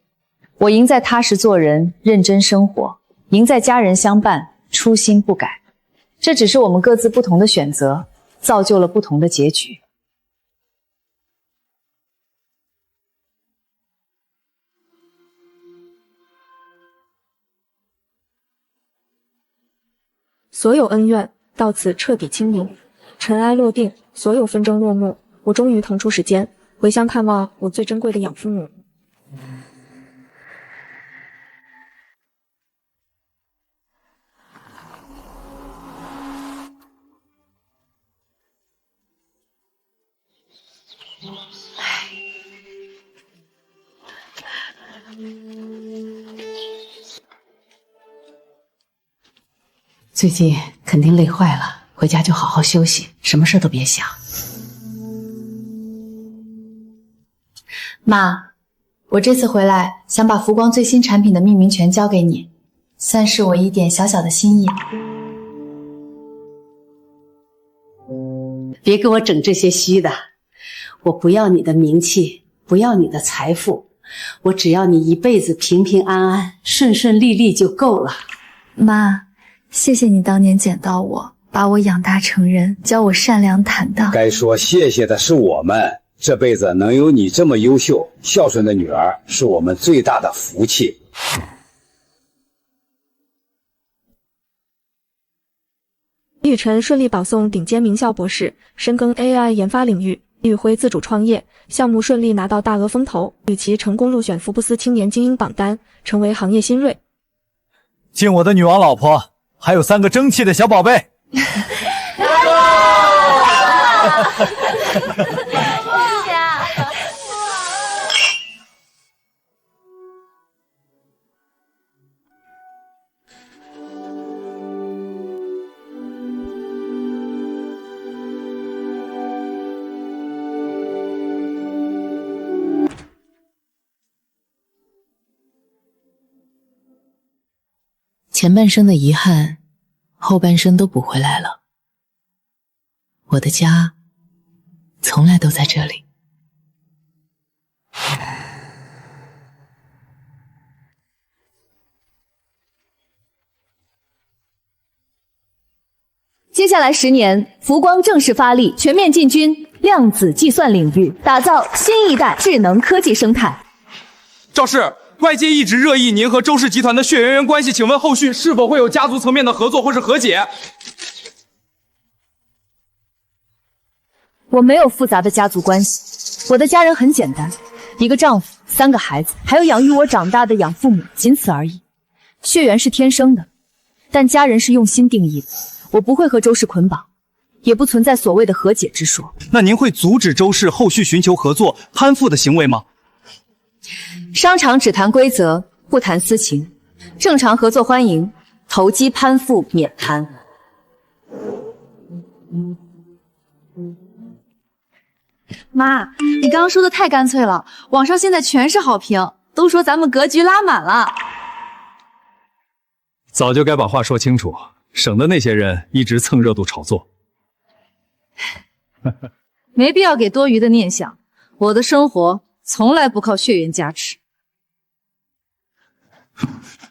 我赢在踏实做人，认真生活；赢在家人相伴，初心不改。这只是我们各自不同的选择，造就了不同的结局。所有恩怨到此彻底清零，尘埃落定，所有纷争落幕。我终于腾出时间回乡看望我最珍贵的养父母。最近肯定累坏了，回家就好好休息，什么事都别想。妈，我这次回来想把福光最新产品的命名权交给你，算是我一点小小的心意。别给我整这些虚的，我不要你的名气，不要你的财富，我只要你一辈子平平安安、顺顺利利就够了。妈，谢谢你当年捡到我，把我养大成人，教我善良坦荡。该说谢谢的是我们，这辈子能有你这么优秀、孝顺的女儿，是我们最大的福气。李宇辰顺利保送顶尖名校博士，深耕 AI 研发领域。李宇辉自主创业，项目顺利拿到大额风投，与其成功入选福布斯青年精英榜单，成为行业新锐。敬我的女王老婆，还有3个争气的小宝贝。前半生的遗憾，后半生都补回来了。我的家从来都在这里。接下来10年，福光正式发力，全面进军量子计算领域，打造新一代智能科技生态。赵氏，外界一直热议您和周氏集团的血缘缘关系，请问后续是否会有家族层面的合作或是和解？我没有复杂的家族关系，我的家人很简单，一个丈夫，3个孩子，还有养育我长大的养父母，仅此而已。血缘是天生的，但家人是用心定义的。我不会和周氏捆绑，也不存在所谓的和解之说。那您会阻止周氏后续寻求合作、攀附的行为吗？商场只谈规则，不谈私情，正常合作欢迎，投机攀附免谈。妈，你刚刚说的太干脆了，网上现在全是好评，都说咱们格局拉满了。早就该把话说清楚，省得那些人一直蹭热度炒作。没必要给多余的念想，我的生活从来不靠血缘加持。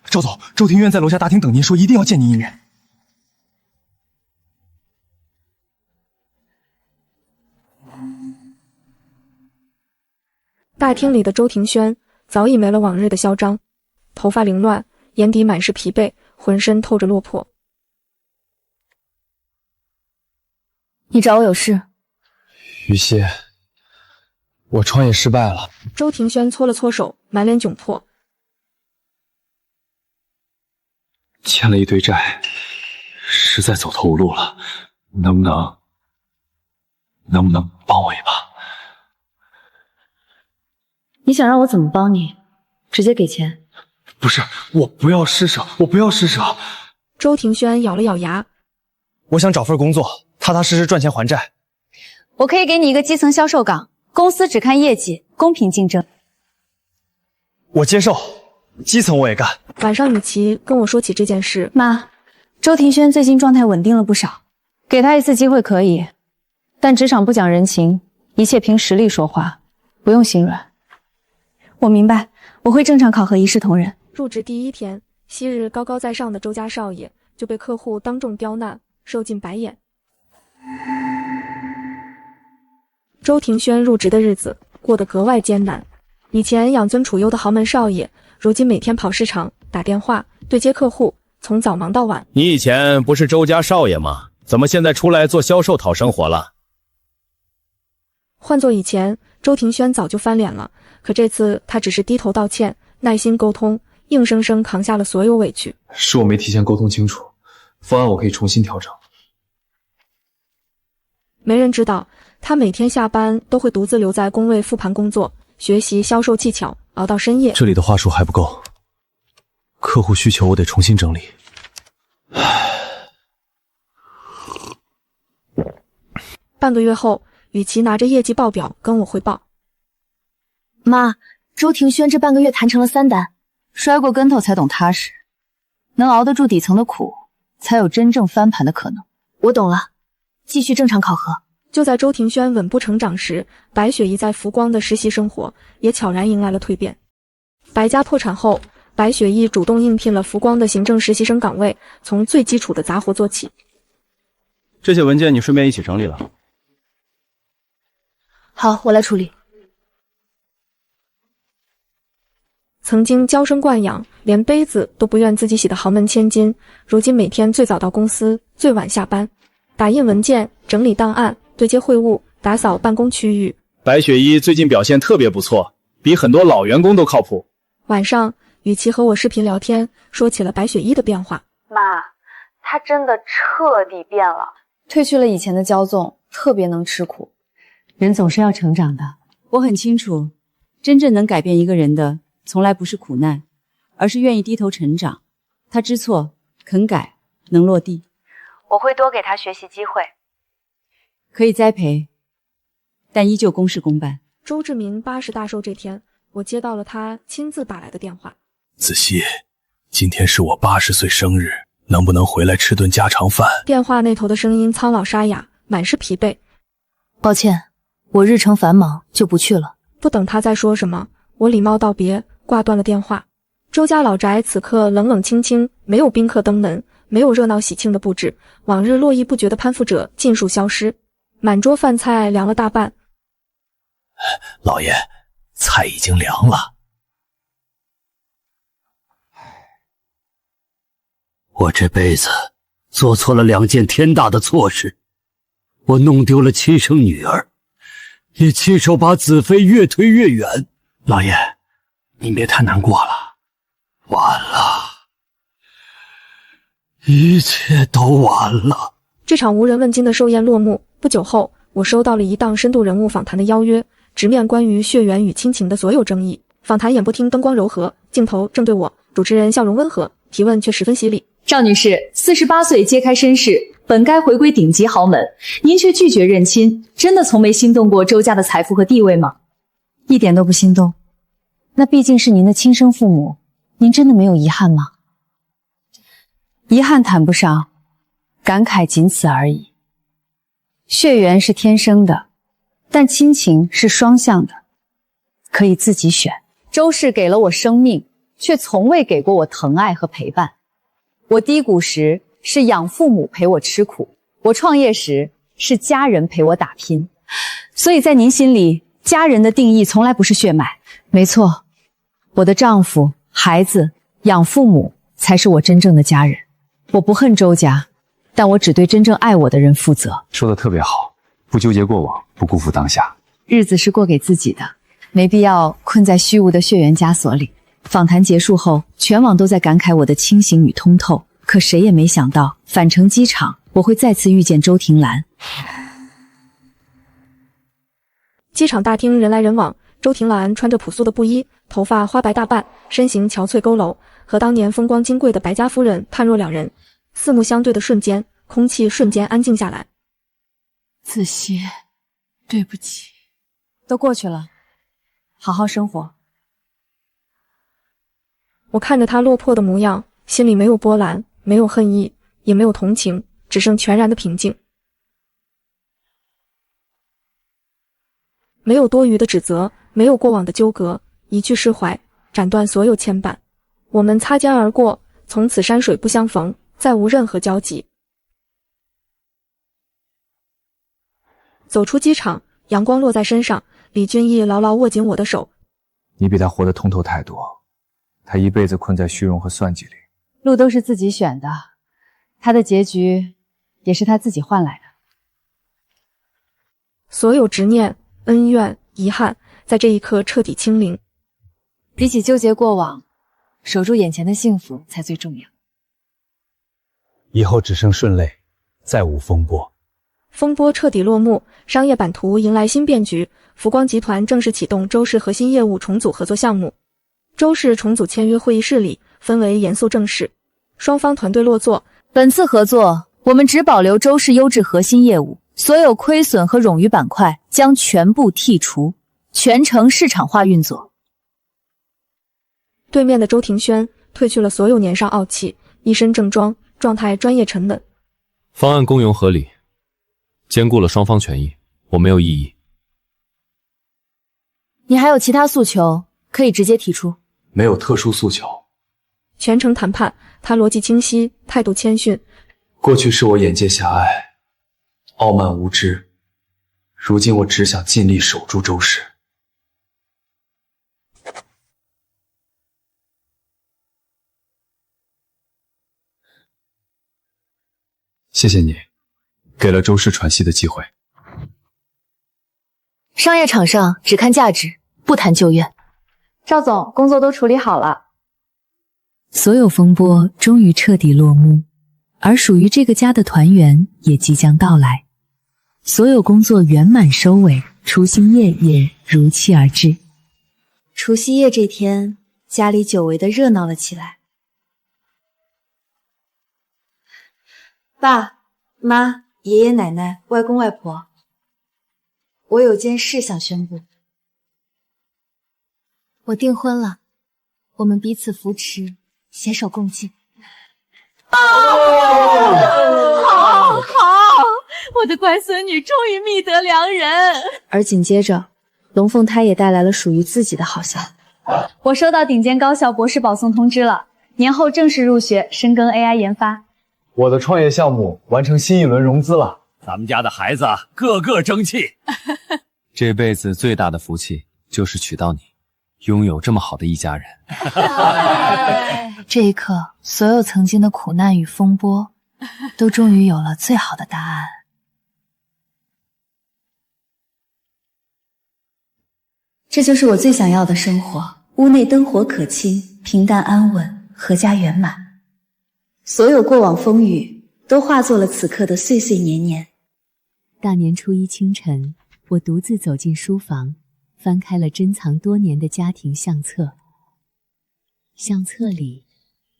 周总，周庭院在楼下大厅等您，说一定要见您一面。大厅里的周庭轩早已没了往日的嚣张，头发凌乱，眼底满是疲惫，浑身透着落魄。你找我有事？于西，我创业失败了。周庭轩搓了搓手，满脸窘迫。欠了一堆债，实在走投无路了，能不能帮我一把？你想让我怎么帮你？直接给钱？不是，我不要施舍，我不要施舍。周庭轩咬了咬牙，我想找份工作，踏踏实实赚钱还债。我可以给你一个基层销售岗，公司只看业绩，公平竞争。我接受，基层我也干。晚上雨琦跟我说起这件事，妈，周庭轩最近状态稳定了不少，给他一次机会可以，但职场不讲人情，一切凭实力说话，不用心软。我明白，我会正常考核，一视同仁。入职第1天，昔日高高在上的周家少爷就被客户当众刁难，受尽白眼。周庭轩入职的日子过得格外艰难，以前养尊处优的豪门少爷，如今每天跑市场、打电话、对接客户，从早忙到晚。你以前不是周家少爷吗？怎么现在出来做销售讨生活了？换做以前，周庭轩早就翻脸了，可这次他只是低头道歉，耐心沟通，硬生生扛下了所有委屈。是我没提前沟通清楚，方案我可以重新调整。没人知道，他每天下班都会独自留在工位复盘工作，学习销售技巧，熬到深夜。这里的话术还不够，客户需求我得重新整理。半个月后，雨琦拿着业绩报表跟我汇报。妈，周庭轩这半个月谈成了3单，摔过跟头才懂踏实，能熬得住底层的苦，才有真正翻盘的可能。我懂了，继续正常考核。就在周庭轩稳步成长时，白雪依在浮光的实习生活也悄然迎来了蜕变。白家破产后，白雪依主动应聘了浮光的行政实习生岗位，从最基础的杂活做起。这些文件你顺便一起整理了。好，我来处理。曾经娇生惯养，连杯子都不愿自己洗的豪门千金，如今每天最早到公司，最晚下班，打印文件、整理档案、对接会务、打扫办公区域。白雪依最近表现特别不错，比很多老员工都靠谱。晚上，雨琦和我视频聊天，说起了白雪依的变化。妈，她真的彻底变了，褪去了以前的骄纵，特别能吃苦。人总是要成长的。我很清楚，真正能改变一个人的，从来不是苦难，而是愿意低头成长。他知错，肯改，能落地。我会多给他学习机会。可以栽培，但依旧公事公办。周志明80大寿这天，我接到了他亲自打来的电话。子熙，今天是我80岁生日，能不能回来吃顿家常饭？电话那头的声音苍老沙哑，满是疲惫。抱歉，我日程繁忙，就不去了。不等他再说什么，我礼貌道别，挂断了电话。周家老宅此刻冷冷清清，没有宾客登门，没有热闹喜庆的布置，往日络绎不绝的攀附者尽数消失，满桌饭菜凉了大半。老爷，菜已经凉了。我这辈子做错了2件天大的错事，我弄丢了亲生女儿，也亲手把子妃越推越远。老爷，您别太难过了。晚了，一切都晚了。这场无人问津的寿宴落幕。不久后，我收到了一档深度人物访谈的邀约，直面关于血缘与亲情的所有争议。访谈演播厅灯光柔和，镜头正对我，主持人笑容温和，提问却十分犀利。赵女士，48岁揭开身世，本该回归顶级豪门，您却拒绝认亲，真的从没心动过周家的财富和地位吗？一点都不心动。那毕竟是您的亲生父母，您真的没有遗憾吗？遗憾谈不上，感慨仅此而已。血缘是天生的，但亲情是双向的，可以自己选。周氏给了我生命，却从未给过我疼爱和陪伴。我低谷时是养父母陪我吃苦，我创业时是家人陪我打拼。所以在您心里，家人的定义从来不是血脉。没错，我的丈夫、孩子、养父母才是我真正的家人。我不恨周家，但我只对真正爱我的人负责。说的特别好，不纠结过往，不辜负当下。日子是过给自己的，没必要困在虚无的血缘枷锁里。访谈结束后，全网都在感慨我的清醒与通透，可谁也没想到，返程机场我会再次遇见周庭兰。机场大厅人来人往，周庭兰穿着朴素的布衣，头发花白大半，身形憔悴佝偻，和当年风光金贵的白家夫人判若两人。四目相对的瞬间，空气瞬间安静下来。子熙，对不起。都过去了，好好生活。我看着他落魄的模样，心里没有波澜，没有恨意，也没有同情，只剩全然的平静。没有多余的指责，没有过往的纠葛，一去释怀，斩断所有牵绊。我们擦肩而过，从此山水不相逢，再无任何交集。走出机场，阳光落在身上，李俊毅牢牢握紧我的手。你比他活得通透太多，他一辈子困在虚荣和算计里，路都是自己选的，他的结局也是他自己换来的。所有执念、恩怨、遗憾，在这一刻彻底清零。比起纠结过往，守住眼前的幸福才最重要。以后只剩顺泪，再无风波。风波彻底落幕，商业版图迎来新变局。福光集团正式启动周氏核心业务重组合作项目。周氏重组签约会议室里分为严肃正式，双方团队落座。本次合作，我们只保留周氏优质核心业务，所有亏损和冗余板块将全部剔除，全程市场化运作。对面的周庭轩褪去了所有年少傲气，一身正装，状态专业沉稳。方案公允合理，兼顾了双方权益，我没有异议。你还有其他诉求，可以直接提出。没有特殊诉求。全程谈判，他逻辑清晰，态度谦逊。过去是我眼界狭隘，傲慢无知，如今我只想尽力守住周氏。谢谢你，给了周氏喘息的机会。商业场上只看价值，不谈旧怨。赵总，工作都处理好了。所有风波终于彻底落幕，而属于这个家的团圆也即将到来。所有工作圆满收尾，除夕夜也如期而至。除夕夜这天，家里久违的热闹了起来。爸妈、爷爷奶奶、外公外婆，我有件事想宣布。我订婚了，我们彼此扶持，携手共进。好，我的乖孙女终于觅得良人。而紧接着，龙凤胎也带来了属于自己的好消息。我收到顶尖高校博士保送通知了，年后正式入学，深耕 AI 研发。我的创业项目完成新一轮融资了，咱们家的孩子个个争气。这辈子最大的福气就是娶到你，拥有这么好的一家人。这一刻，所有曾经的苦难与风波，都终于有了最好的答案。这就是我最想要的生活，屋内灯火可亲，平淡安稳，阖家圆满。所有过往风雨都化作了此刻的岁岁年年。大年初一清晨，我独自走进书房，翻开了珍藏多年的家庭相册。相册里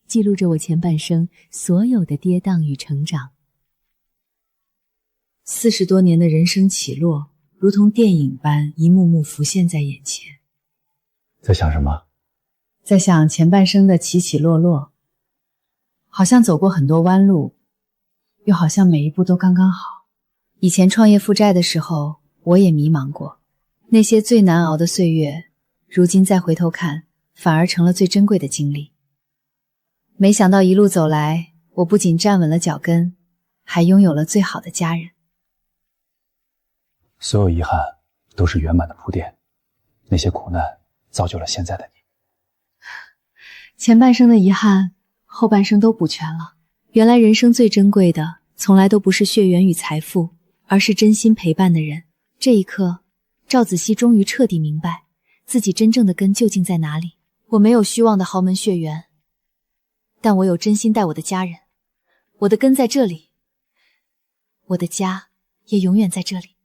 记录着我前半生所有的跌宕与成长。40多年的人生起落，如同电影般一幕幕浮现在眼前。在想什么？在想前半生的起起落落，好像走过很多弯路，又好像每一步都刚刚好。以前创业负债的时候，我也迷茫过，那些最难熬的岁月，如今再回头看，反而成了最珍贵的经历。没想到一路走来，我不仅站稳了脚跟，还拥有了最好的家人。所有遗憾都是圆满的铺垫，那些苦难造就了现在的你。前半生的遗憾，后半生都补全了。原来人生最珍贵的，从来都不是血缘与财富，而是真心陪伴的人。这一刻，赵子熙终于彻底明白，自己真正的根究竟在哪里。我没有虚妄的豪门血缘，但我有真心待我的家人。我的根在这里，我的家也永远在这里。